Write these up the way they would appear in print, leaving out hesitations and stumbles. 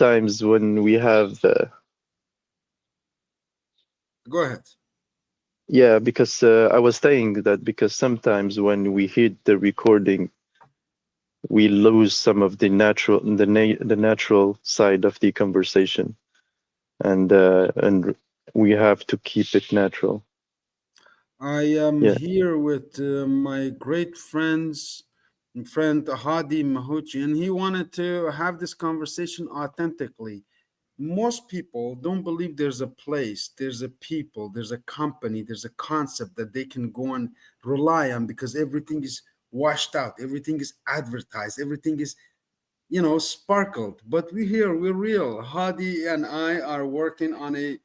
sometimes when we have Go ahead. yeah, because I was saying that because sometimes when we hit the recording, we lose some of the natural side of the conversation, and we have to keep it natural. I am Yeah. here with my great friend Hadi Mahuchi, and he wanted to have this conversation authentically. Most people don't believe there's a place, there's a people, there's a company, there's a concept that they can go and rely on because everything is washed out, everything is advertised, everything is, sparkled. But we're here, we're real. Hadi and I are working on a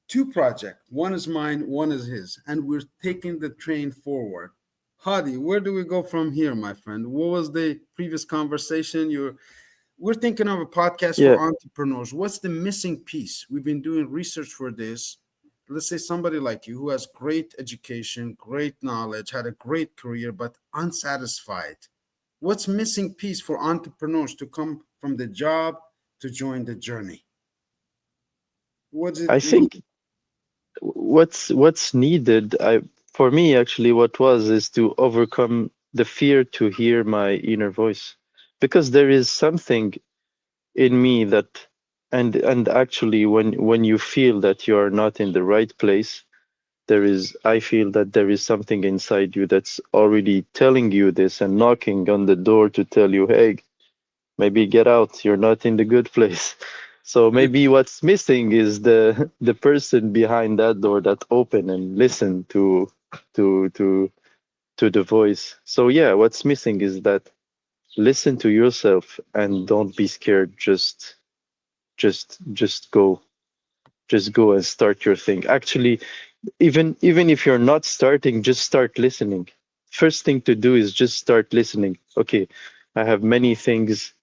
two project. One is mine, one is his, and we're taking the train forward. Hadi, where do we go from here, my friend? What was the previous conversation? We're thinking of a podcast for Yeah. entrepreneurs. What's the missing piece? We've been doing research for this. Let's say somebody like you who has great education, great knowledge, had a great career, but unsatisfied. What's missing piece for entrepreneurs to come from the job to join the journey? What's I it need? think what's needed, I for me actually what was is to overcome the fear to hear my inner voice, because there is something in me that, and actually when you feel that you are not in the right place, there is, I feel that there is something inside you that's already telling you this and knocking on the door to tell you, hey, maybe get out, you're not in the good place. So maybe what's missing is the person behind that door that open and listen to to to the voice. So yeah, what's missing is that listen to yourself and don't be scared. Just go. Just go and start your thing. Actually, even if you're not starting, just start listening. First thing to do is just start listening. Okay, I have many things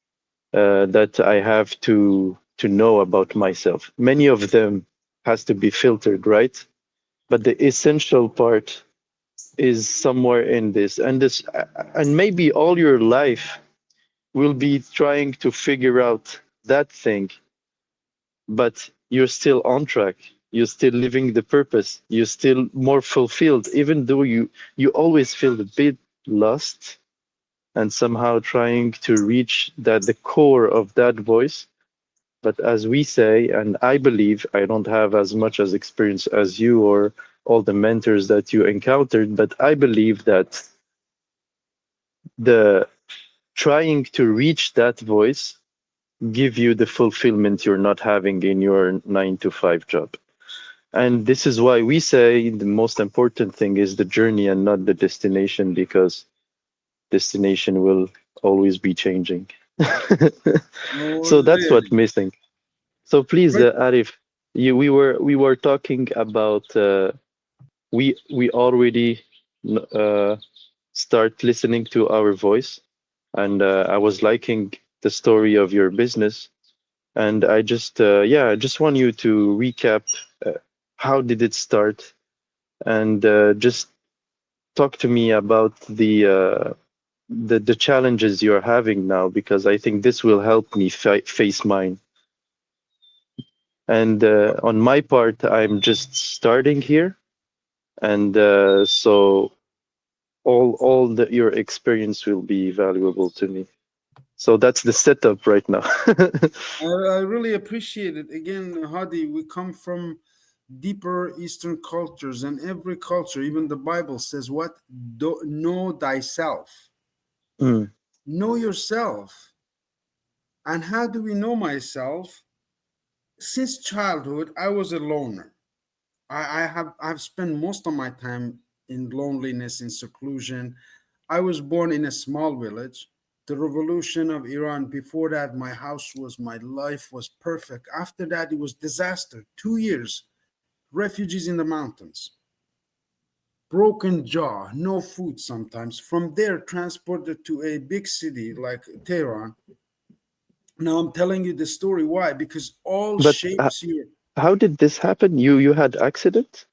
that I have to know about myself. Many of them has to be filtered, right? But the essential part is somewhere in this, and maybe all your life will be trying to figure out that thing, but you're still on track. You're still living the purpose. You're still more fulfilled, even though you always feel a bit lost and somehow trying to reach the core of that voice. But as we say, and I believe I don't have as much as experience as you or all the mentors that you encountered, but I believe that the trying to reach that voice give you the fulfillment you're not having in your 9 to 5 job. And this is why we say the most important thing is the journey and not the destination, because destination will always be changing. Oh, So that's what really? missing. So please, Great. Arif, we were talking about we already uh, start listening to our voice, and I was liking the story of your business, and I just yeah, I just want you to recap how did it start, and just talk to me about the challenges you're having now, because I think this will help me face mine. And on my part, I'm just starting here, and so your experience will be valuable to me. So that's the setup right now. I really appreciate it. Again, Hadi, we come from deeper Eastern cultures, and every culture, even the Bible says, "What? Know thyself. Mm, Know yourself." And how do we know myself? Since childhood, I was a loner. I've spent most of my time in loneliness, in seclusion. I was born in a small village. The revolution of Iran, before that, my life was perfect. After that, it was disaster. 2 years, refugees in the mountains, broken jaw, no food sometimes. From there, transported to a big city like Tehran. Now I'm telling you the story. Why? Because all but shapes you. how did this happen? You had accident?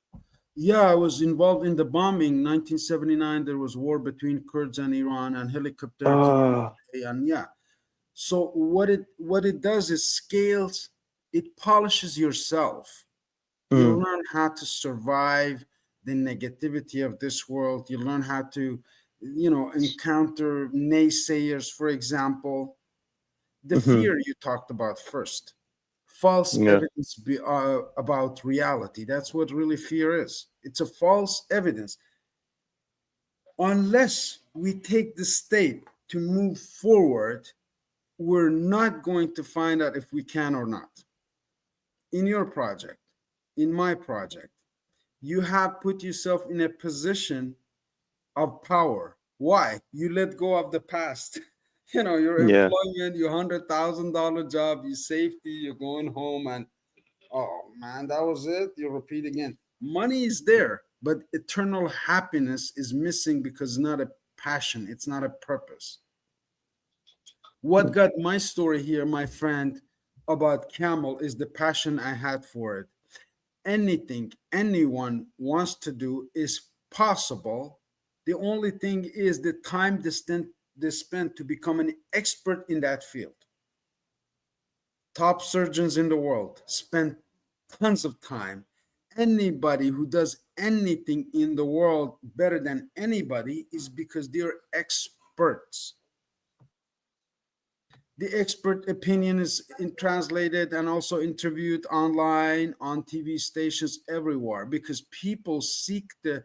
Yeah, I was involved in the bombing. 1979, there was war between Kurds and Iran, and helicopter came. Ah, And yeah, So what it does is scales, it polishes yourself. You Mm, learn how to survive the negativity of this world. You learn how to, encounter naysayers, for example. The hmm. fear you talked about first, false Yeah. evidence about reality. That's what really fear is. It's a false evidence. Unless we take the step to move forward, we're not going to find out if we can or not. In your project, in my project, you have put yourself in a position of power. Why? You let go of the past. Your Yeah. employment, your $100,000 job, your safety, you're going home, and oh man, that was it. You repeat again. Money is there, but eternal happiness is missing because it's not a passion, it's not a purpose. What got my story here, my friend, about Camel is the passion I had for it. Anything anyone wants to do is possible. The only thing is the time they spent to become an expert in that field. Top surgeons in the world spend tons of time. Anybody who does anything in the world better than anybody is because they're experts. The expert opinion is translated and also interviewed online on TV stations everywhere because people seek the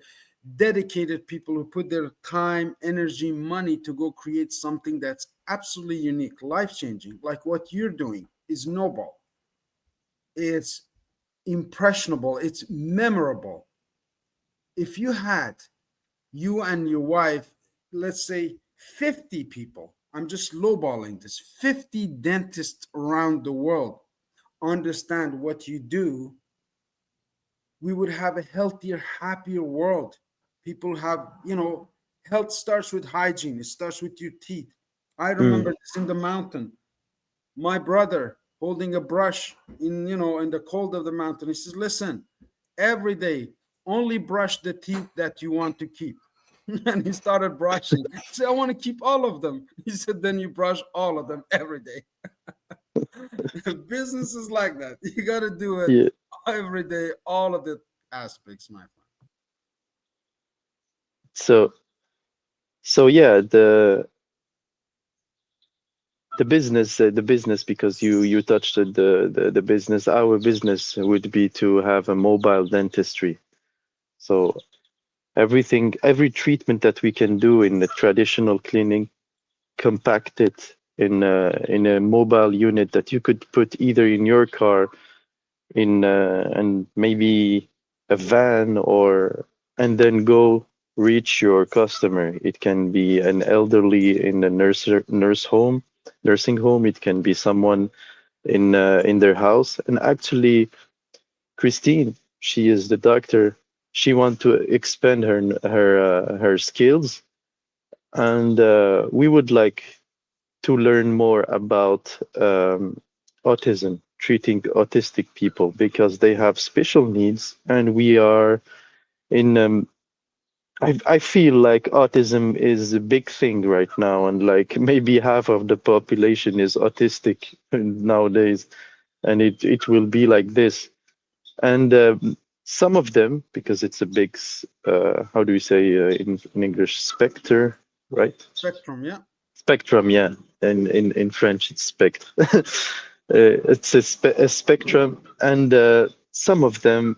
dedicated people who put their time, energy, money to go create something that's absolutely unique, life changing, like what you're doing is noble. It's impressionable, it's memorable. If you and your wife, let's say 50 people, I'm just lowballing this, 50 dentists around the world understand what you do, we would have a healthier, happier world. People have, health starts with hygiene, it starts with your teeth. I remember Mm, this in the mountain. My brother holding a brush in the cold of the mountain. He says, listen, every day, only brush the teeth that you want to keep. And he started brushing. He said, I want to keep all of them. He said, then you brush all of them every day. Business is like that. You got to do it yeah. every day, all of the aspects, my friend. So yeah, the business, because you touched the business. Our business would be to have a mobile dentistry. So every treatment that we can do in the traditional clinic, compact it in a mobile unit that you could put either in your car, in and maybe a van, or and then go reach your customer. It can be an elderly in a nursing home. It can be someone in their house. And actually, Christine, she is the doctor. She want to expand her skills, and we would like to learn more about autism, treating autistic people because they have special needs, and we are in. I feel like autism is a big thing right now, and like maybe half of the population is autistic nowadays, and it will be like this. And some of them, because it's a big, how do we say in English, specter, right? Spectrum, yeah. Spectrum, yeah. In French, it's spectre. It's a spectrum, and some of them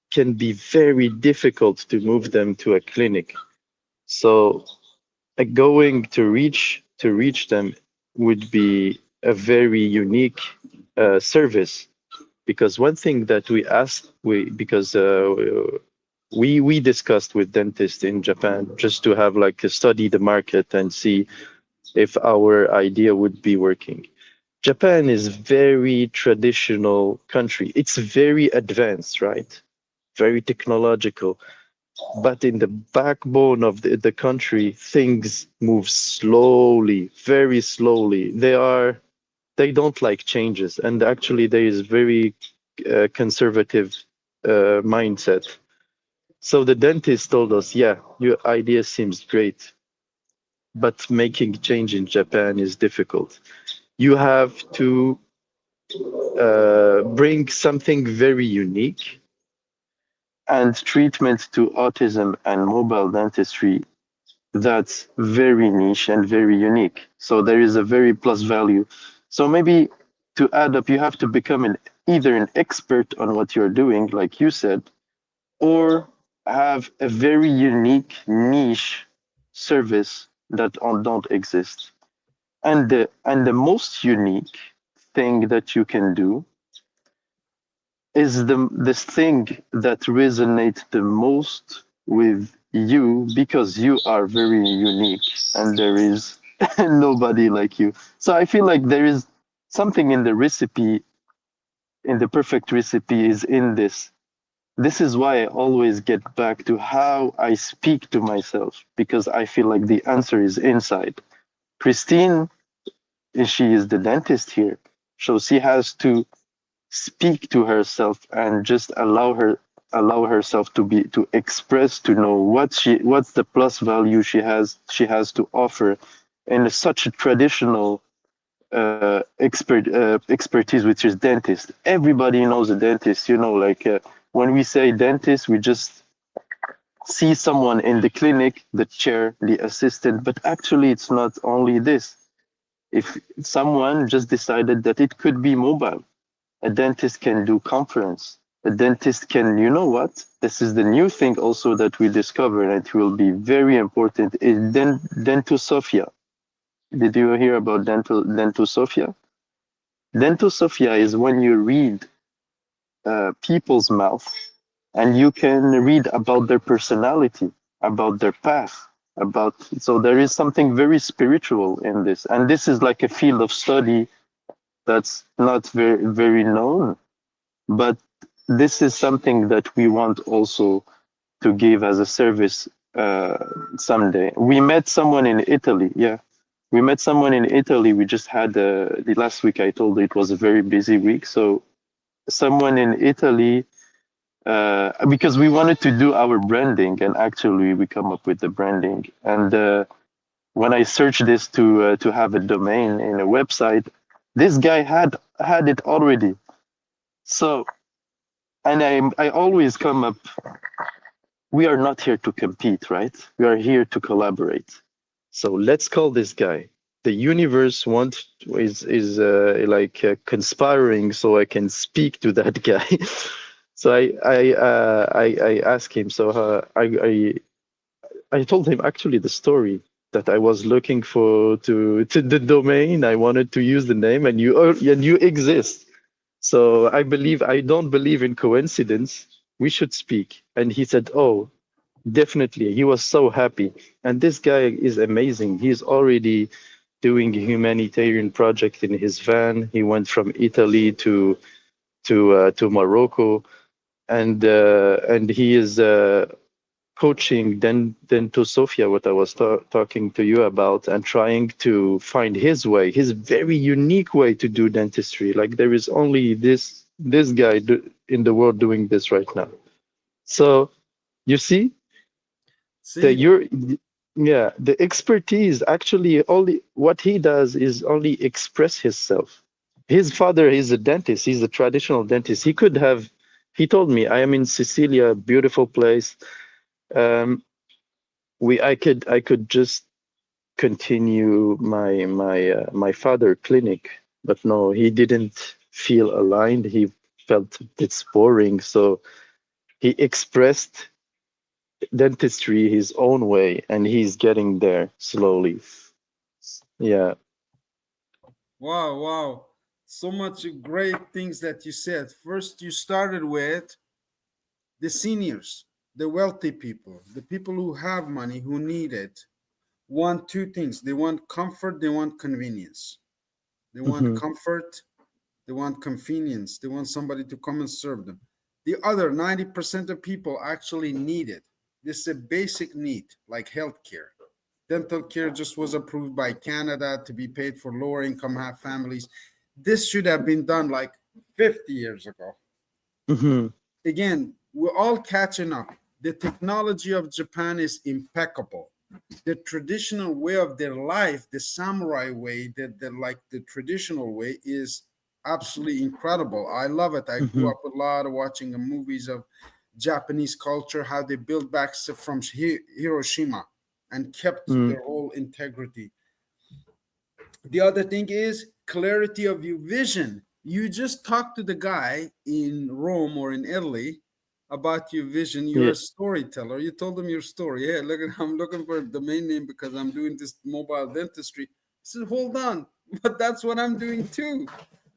can be very difficult to move them to a clinic. So going to reach them would be a very unique service, because one thing that we asked, we because we discussed with dentists in Japan just to have like a study the market and see if our idea would be working. Japan is very traditional country. It's very advanced, right? Very technological. But in the backbone of the country, things move slowly, very slowly. They don't like changes, and actually there is very conservative mindset. So the dentist told us, yeah, your idea seems great, but making change in Japan is difficult. You have to bring something very unique, and treatment to autism and mobile dentistry that's very niche and very unique. So there is a very plus value. So maybe to add up, you have to become either an expert on what you're doing, like you said, or have a very unique niche service that don't exist. And the most unique thing that you can do is this thing that resonates the most with you because you are very unique and there is nobody like you. So I feel like there is something in the recipe, in the perfect recipe is in this. This is why I always get back to how I speak to myself because I feel like the answer is inside. Christine, she is the dentist here. So she has to speak to herself and just allow herself to express, to know what's the plus value she has to offer in such a traditional expertise, which is dentist. Everybody knows a dentist, like when we say dentist, we just see someone in the clinic, the chair, the assistant, but actually it's not only this. If someone just decided that it could be mobile, a dentist can do conference. A dentist can, you know what? This is the new thing also that we discovered, and it will be very important. Is dentosophia. Did you hear about dentosophia? Dentosophia is when you read people's mouth, and you can read about their personality, about their path, about. So there is something very spiritual in this, and this is like a field of study that's not very known. But this is something that we want also to give as a service someday. We met someone in Italy. Yeah, we met someone in Italy. We just had the last week. I told you it was a very busy week. So someone in Italy, because we wanted to do our branding, and actually we come up with the branding. And when I searched this to have a domain in a website, this guy had it already. So and I always come up, we are not here to compete, right? We are here to collaborate. So let's call this guy. The universe is like conspiring so I can speak to that guy. So I asked him. So I told him actually the story that I was looking for to the domain. I wanted to use the name, and you exist. So I don't believe in coincidence. We should speak. And he said, "Oh, definitely." He was so happy. And this guy is amazing. He's already doing a humanitarian project in his van. He went from Italy to Morocco, and he is coaching then to Sofia, what I was talking to you about, and trying to find his way, his very unique way to do dentistry. Like there is only this guy in the world doing this right now. So you see, the See, your yeah, the expertise actually only what he does is only express himself. His father is a dentist. He's a traditional dentist. He could have. He told me, "I am in Sicilia, beautiful place. Um, I could just continue my father clinic, but no, he didn't feel aligned. He felt it's boring, so he expressed dentistry his own way, and he's getting there slowly. Yeah. wow, wow. So much great things that you said. First, you started with the seniors, the wealthy people, the people who have money, who need it, want two things. They want comfort, they want convenience. They want Hmm. comfort, they want convenience, they want somebody to come and serve them. The other 90% of people actually need it. This is a basic need, like healthcare. Dental care just was approved by Canada to be paid for lower income half families. This should have been done like 50 years ago. Hmm. Again, we're all catching up. The technology of Japan is impeccable. the traditional way of their life, the samurai way, the like the traditional way is absolutely incredible. I love it. I grew Hmm. up a lot of watching the movies of Japanese culture, how they built back from Hiroshima and kept Mm. their whole integrity. The other thing is clarity of your vision. You just talk to the guy in Rome or in Italy about your vision. You're Yeah, a storyteller. You told them your story. Hey, look, I'm looking for a domain name because I'm doing this mobile dentistry. I said, hold on, but that's what I'm doing too.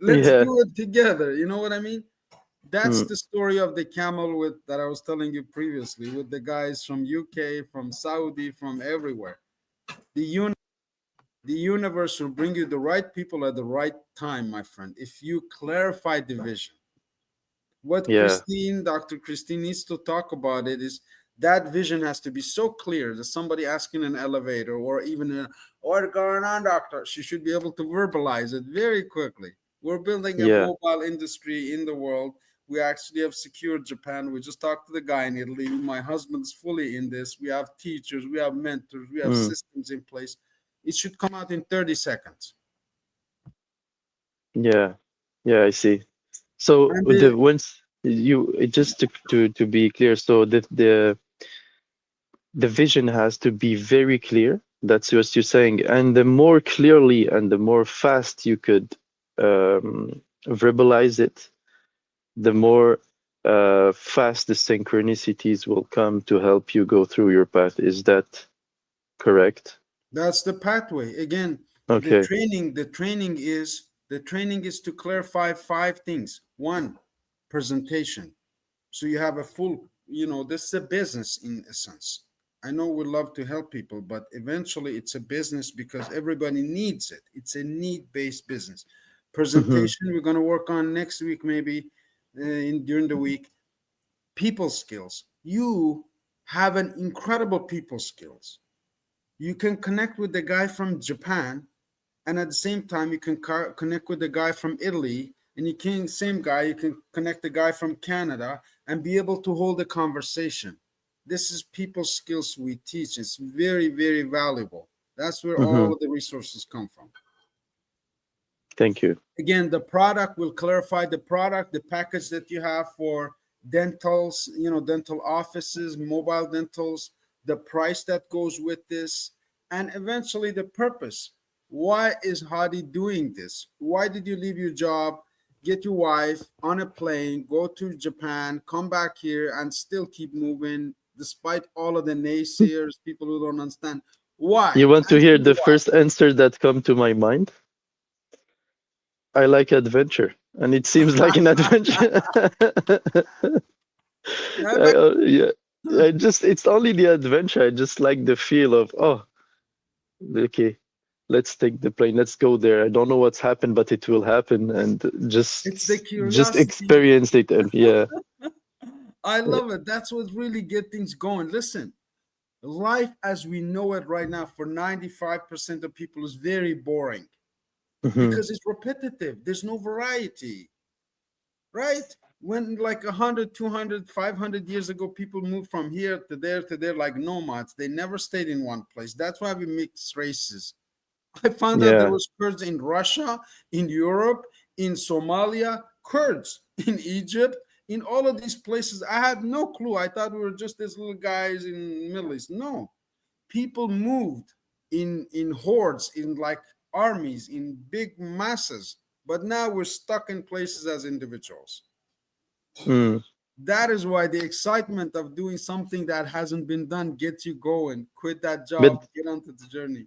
Let's yeah, do it together. You know what I mean? That's mm. the story of the camel with that I was telling you previously, with the guys from UK, from Saudi, from everywhere. The the universe will bring you the right people at the right time, my friend, if you clarify the vision. What Yeah, Dr. Christine needs to talk about it is that vision has to be so clear that somebody asking an elevator or even what's going on, doctor, she should be able to verbalize it very quickly. We're building a yeah, mobile industry in the world. We actually have secured Japan. We just talked to the guy in Italy. My husband's fully in this. We have teachers, we have mentors, we have mm. systems in place. It should come out in 30 seconds. Yeah, yeah, I see. So And the once you just to be clear, so the vision has to be very clear. That's what you're saying. And the more clearly and the more fast you could verbalize it, the more fast the synchronicities will come to help you go through your path. Is that correct? that's the pathway. Again, Okay. the training is to clarify five things. One, presentation. So you have a full, this is a business in a sense. I know we love to help people, but eventually it's a business because everybody needs it. It's a need-based business. Hmm. Presentation, we're going to work on next week, maybe during the week. People skills. You have an incredible people skills. You can connect with the guy from Japan, and at the same time you can connect with the guy from Italy, and you can same guy you can connect the guy from Canada and be able to hold a conversation. This is people skills we teach. It's very, very valuable. That's where Hmm. all of the resources come from. Thank you. Again, the product will clarify the product, the package that you have for dentals, dental offices, mobile dentals, the price that goes with this, and eventually the purpose. Why is Hadi doing this? Why did you leave your job, get your wife on a plane, go to Japan, come back here, and still keep moving despite all of the naysayers, people who don't understand? Why? You want to Answer hear me the why. first answer that come to my mind? I like adventure, and it seems like an adventure. I bet. Yeah, I just it's only the adventure. I just like the feel of okay, let's take the plane, let's go there. I don't know what's happened, but it will happen, and It's the just curiosity. experience it. And yeah, I yeah. love it. That's what really get things going. Listen, life as we know it right now for 95% of people is very boring Hmm. because it's repetitive. There's no variety, right? When like 100, 200, 500 years ago, people moved from here to there like nomads. They never stayed in one place. That's why we mix races. I found out there Yeah. was Kurds in Russia, in Europe, in Somalia, Kurds in Egypt, in all of these places. I had no clue. I thought we were just these little guys in Middle East. No, people moved in hordes, in like armies, in big masses. But now we're stuck in places as individuals. Mm. That is why the excitement of doing something that hasn't been done gets you going. Quit that But job, get onto the journey.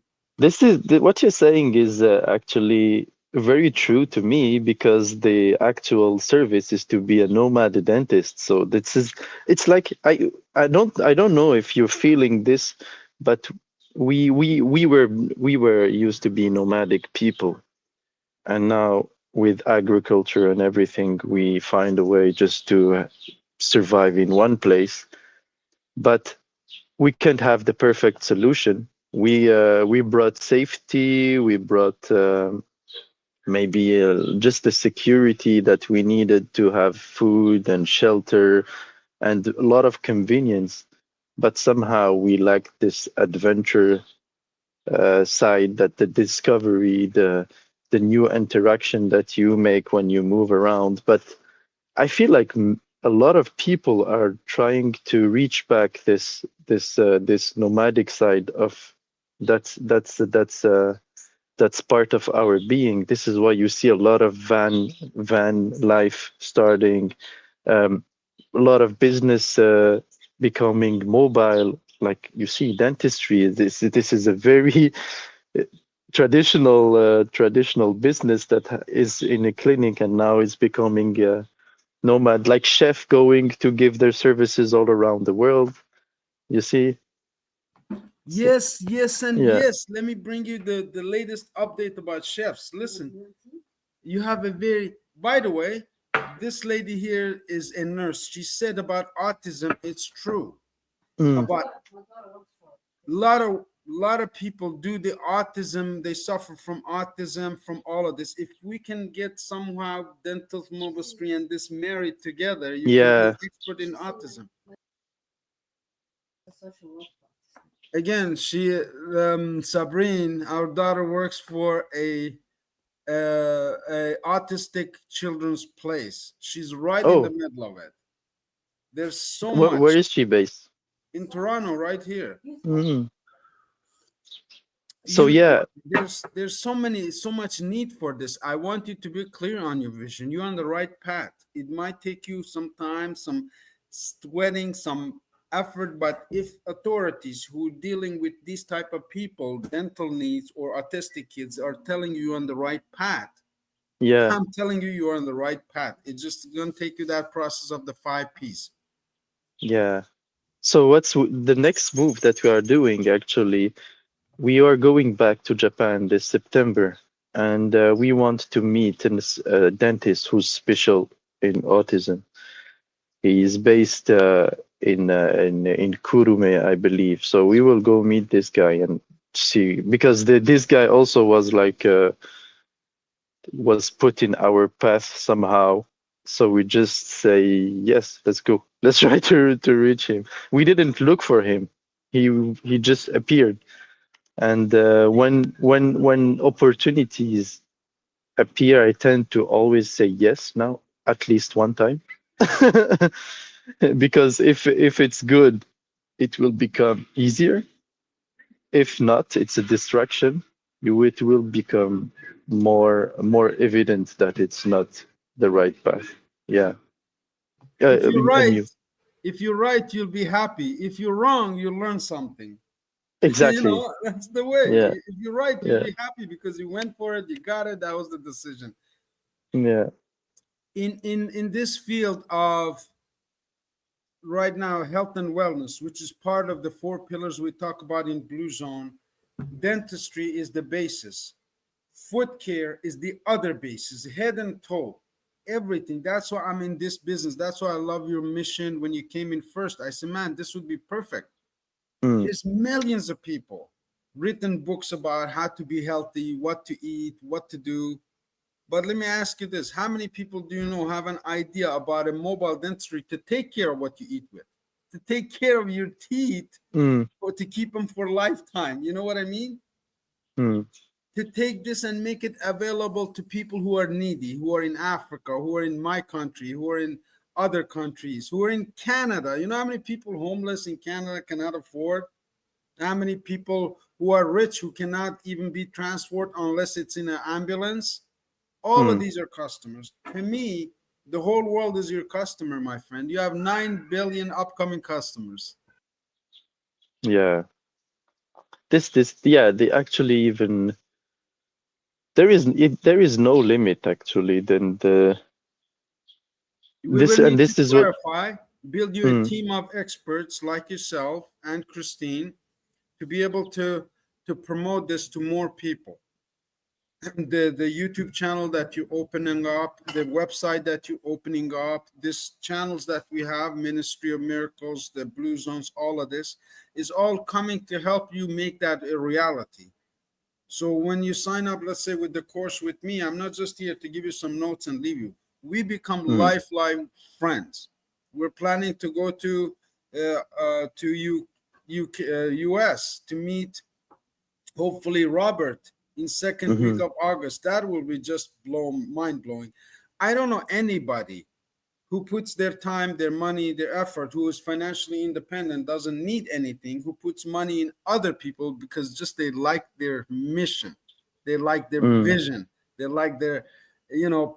what you're saying is actually very true to me because the actual service is to be a nomad dentist. So this is it's like I don't know if you're feeling this, but we were used to be nomadic people, and now with agriculture and everything, we find a way just to survive in one place. But we can't have the perfect solution. We brought safety, we brought maybe just the security that we needed to have food and shelter and a lot of convenience. but somehow we lack this adventure side, that the discovery, the new interaction that you make when you move around. But I feel like a lot of people are trying to reach back this nomadic side of that's part of our being. This is why you see a lot of van life starting, um, a lot of business becoming mobile. Like you see, dentistry. This is a very traditional business that is in a clinic and now is becoming nomad, like chef going to give their services all around the world. You see, so, Yes, yes, and yeah. yes. Let me bring you the latest update about chefs. Listen, you have a very, by the way, this lady here is a nurse. She said about autism, it's true. Mm, About lot of people do the autism, they suffer from autism, from all of this. If we can get somehow dental mobile and this married together, you can be yeah. an expert in autism. Again, she Sabrine, our daughter, works for a autistic children's place. She's right in the Oh, middle of it. There's so where much is she based? in Toronto, right here. Mm. So You yeah, there's so much need for this. I want you to be clear on your vision. You're on the right path. It might take you some time, some sweating, some effort, but if authorities who dealing with these type of people, dental needs or autistic kids, are telling you on the right path, yeah, I'm telling you, you're on the right path. It's just gonna take you that process of the 5 P's. yeah. So what's the next move that we are doing actually? We are going back to Japan this September, and we want to meet a dentist who's special in autism. He is based in Kurume, I believe. So we will go meet this guy and see, because this guy also was like was put in our path somehow. So we just say yes, let's go. Let's try to reach him. We didn't look for him. He just appeared. And when opportunities appear, I tend to always say yes now, at least one time. Because if it's good, it will become easier. If not, it's a distraction. It will become more evident that it's not the right path. Yeah. If you're And right, you if you're right, you'll be happy. If you're wrong, you'll learn something. exactly. That's the way. Yeah. If you're right, you'll Yeah. be happy because you went for it, you got it, that was the decision. Yeah. In this field of right now, health and wellness, which is part of the 4 pillars we talk about in Blue Zone, dentistry is the basis. Foot care is the other basis, head and toe, everything. That's why I'm in this business. That's why I love your mission. When you came in first, I said, man, this would be perfect. Mm, There's millions of people written books about how to be healthy, what to eat, what to do. But let me ask you this: how many people do you know have an idea about a mobile dentistry to take care of what you eat with, to take care of your teeth, mm, or to keep them for lifetime? You know what I mean? mm, To take this and make it available to people who are needy, who are in Africa, who are in my country, who are in other countries, who are in Canada. You know how many people homeless in Canada cannot afford? How many people who are rich who cannot even be transported unless it's in an ambulance? All of mm. these are customers. To me, the whole world is your customer, my friend. You have 9 billion upcoming customers. Yeah. Yeah, they actually even there is no limit actually. Then We will need to this is what. clarify, build you a Mm, team of experts like yourself and Christine to be able to promote this to more people. The YouTube channel that you're opening up, the website that you're opening up, these channels that we have, Ministry of Miracles, the Blue Zones, all of this is all coming to help you make that a reality. So when you sign up, let's say with the course with me, I'm not just here to give you some notes and leave you. We become mm, lifeline friends. We're planning to go to to US to meet hopefully Robert in second week Mm-hmm. of August. That will be just mind blowing. I don't know anybody who puts their time, their money, their effort, who is financially independent, doesn't need anything, who puts money in other people because just they like their mission, they like their Mm. vision, they like their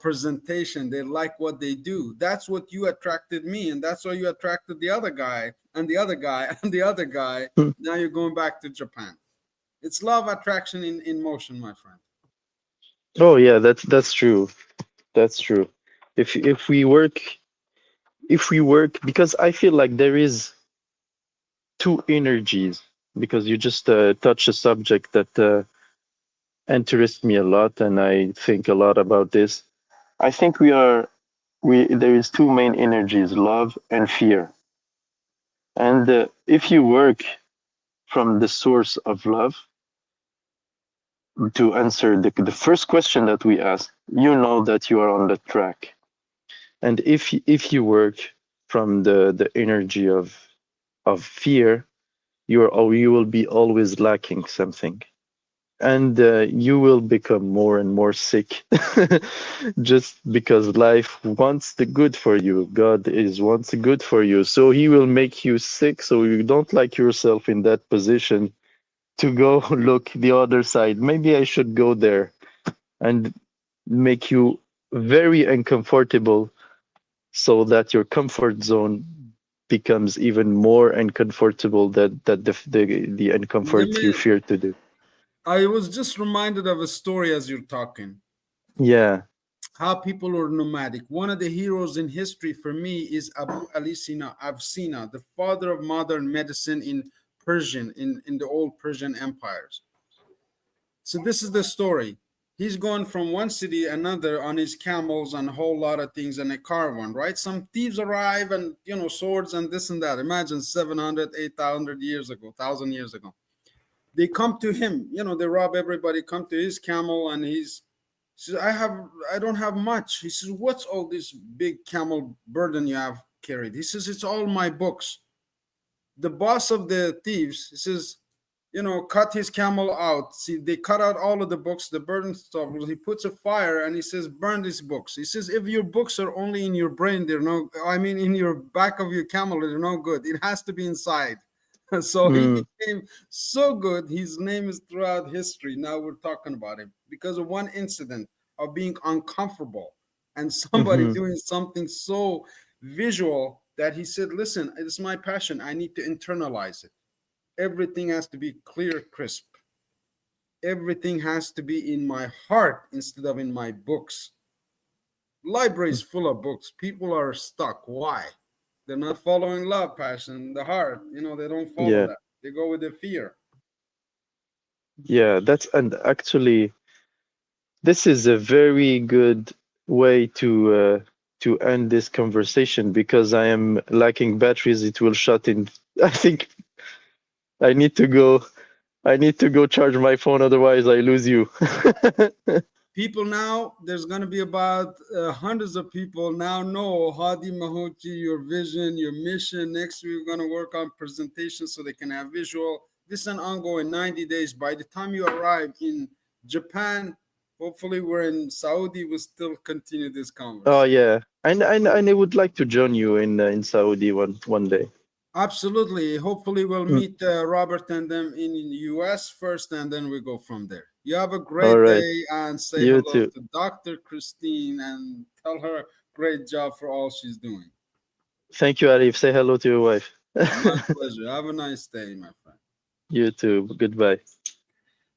presentation, they like what they do. That's what you attracted me, and that's why you attracted the other guy and the other guy and the other guy. Now you're going back to Japan. It's love attraction in motion, my friend. Oh yeah, that's true. That's true. If if we work, because I feel like there is two energies, because you just touch a subject that interests me a lot, and I think a lot about this. I think we there is two main energies, love and fear. And if you work from the source of love to answer the first question that we ask, you know that you are on the track. And if you work from the energy of fear, you will be always lacking something, and you will become more and more sick, just because life wants the good for you. God is wants the good for you, so He will make you sick, so you don't like yourself in that position to go look the other side. Maybe I should go there, and make you very uncomfortable, so that your comfort zone becomes even more uncomfortable, that the Let uncomfort you me. fear to do. I was just reminded of a story as you're talking. Yeah. How people were nomadic. One of the heroes in history for me is Abu Ali Sina, Avcena, the father of modern medicine in in the old Persian empires. So this is the story. He's going from one city another on his camels and a whole lot of things and a caravan, right? Some thieves arrive and swords and this and that. Imagine 700, 800 years ago, 1,000 years ago. They come to him, they rob everybody, come to his camel, and he says, I don't have much. He says, what's all this big camel burden you have carried? He says, it's all my books. The boss of the thieves, he says, cut his camel out. See, they cut out all of the books, the burden stuff. He puts a fire and he says, burn these books. He says, if your books are only in your brain, they're no, I mean, in your back of your camel, they're no good. It has to be inside. So he Mm, became so good. His name is throughout history. Now we're talking about him because of one incident of being uncomfortable and somebody mm-hmm. doing something so visual that he said, listen, it's my passion. I need to internalize it. Everything has to be clear, crisp. Everything has to be in my heart instead of in my books. Library is full of books. People are stuck. Why? They're not following love, passion, the heart. They don't follow Yeah. that. They go with the fear. Yeah, that's and actually this is a very good way to end this conversation, because I am lacking batteries. It will shut in. I think I need to go. I need to go charge my phone, otherwise I lose you. People now, there's going to be about hundreds of people now know Hadi Mahuti, your vision, your mission. Next week we're going to work on presentation so they can have visual. This is an ongoing 90 days. By the time you arrive in Japan, hopefully we're in Saudi, we'll still continue this Oh conversation. yeah, and I would like to join you in Saudi one day. Absolutely. Hopefully we'll Mm. meet Robert and them in the US first, and then we go from there. You have a All great right, day, and say you hello too. to Dr. Christine and tell her great job for all she's doing. Thank you, Arif. Say hello to your wife. My pleasure. Have a nice day, my friend. You too. Goodbye.